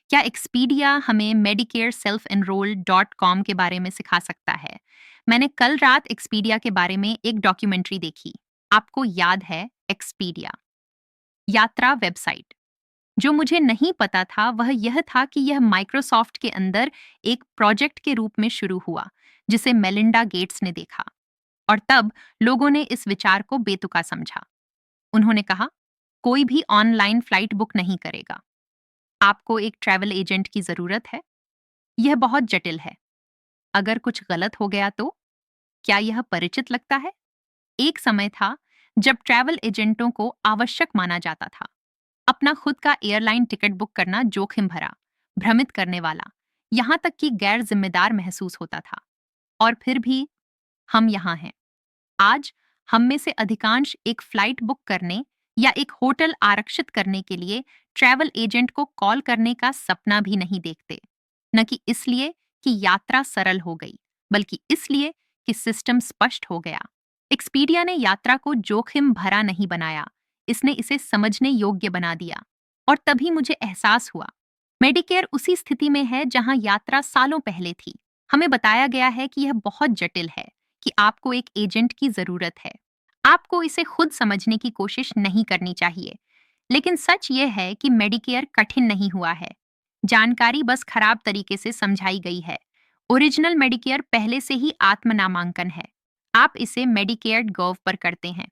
क्या एक्सपीडिया हमें Medicare self enrol dot com के बारे में सिखा सकता है? मैंने कल रात एक्सपीडिया के बारे में एक डॉक्यूमेंट्री देखी। आपको याद है एक्सपीडिया, यात्रा वेबसाइट। जो मुझे नहीं पता था वह यह था कि यह माइक्रोसॉफ्ट के अंदर एक प्रोजेक्ट के रूप में शुरू हुआ, जिसे मेलिंडा गेट्स ने देखा। और तब लोगों ने इस विचार को बेतुका समझा। उन्होंने कहा, कोई भी ऑनलाइन फ्लाइट बुक नहीं करेगा। आपको एक ट्रैवल एजेंट की जरूरत है। यह बहुत जटिल है। अगर कुछ गलत हो गया तो? क्या यह परिचित लगता है? एक समय था जब ट्रैवल एजेंटों को आवश्यक माना जाता था। अपना खुद का एयरलाइन टिकट बुक करना जोखिम भरा, भ्रमित करने वाला, यहां तक कि गैर जिम्मेदार महसूस होता था। और फिर भी हम यहां हैं। आज हम में से अधिकांश एक फ्लाइट बुक करने या एक होटल आरक्षित करने के लिए ट्रैवल एजेंट को कॉल करने का सपना भी नहीं देखते। न कि इसलिए कि यात्रा सरल हो गई, बल्कि इसलिए कि सिस्टम स्पष्ट हो गया। एक्सपीडिया ने यात्रा को जोखिम भरा नहीं बनाया, इसने इसे समझने योग्य बना दिया। और तभी मुझे एहसास हुआ, मेडिकेयर उसी स्थिति में है जहां यात्रा सालों पहले थी। हमें बताया गया है कि यह बहुत जटिल है, कि आपको एक एजेंट की जरूरत है। आपको इसे खुद समझने की कोशिश नहीं करनी चाहिए। लेकिन सच यह है कि मेडिकेयर कठिन नहीं हुआ है। जानकारी बस खराब तरीके से समझाई गई है। ओरिजिनल मेडिकेयर पहले से ही आत्म नामांकन है। आप इसे मेडिकेयर गव पर करते हैं।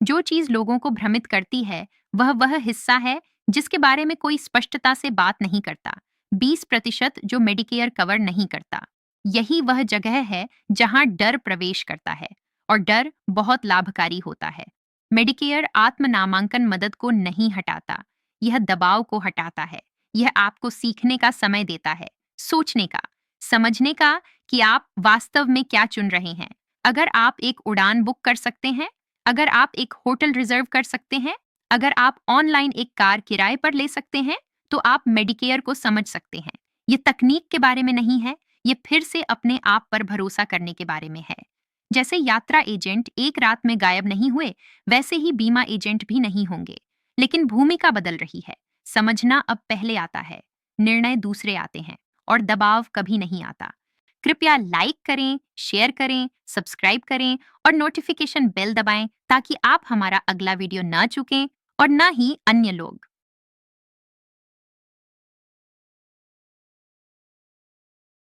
जो चीज लोगों को भ्रमित करती है, वह हिस्सा है जिसके बारे में कोई स्पष्टता से बात नहीं करता। 20% जो मेडिकेयर कवर नहीं करता। यही वह जगह है जहां डर प्रवेश करता है। और डर बहुत लाभकारी होता है। मेडिकेयर आत्म नामांकन मदद को नहीं हटाता, यह दबाव को हटाता है। यह आपको सीखने का समय देता है, सोचने का, समझने का कि आप वास्तव में क्या चुन रहे हैं। अगर आप एक उड़ान बुक कर सकते हैं, अगर आप एक होटल रिजर्व कर सकते हैं, अगर आप ऑनलाइन एक कार किराए पर ले सकते हैं, तो आप मेडिकेयर को समझ सकते हैं। ये तकनीक के बारे में नहीं है, ये फिर से अपने आप पर भरोसा करने के बारे में है। जैसे यात्रा एजेंट एक रात में गायब नहीं हुए, वैसे ही बीमा एजेंट भी नहीं होंगे। लेकिन भूमिका बदल रही है। समझना अब पहले आता है, निर्णय दूसरे आते हैं, और दबाव कभी नहीं आता। कृपया लाइक करें, शेयर करें, सब्सक्राइब करें और नोटिफिकेशन बेल दबाएं ताकि आप हमारा अगला वीडियो ना चूकें और ना ही अन्य लोग।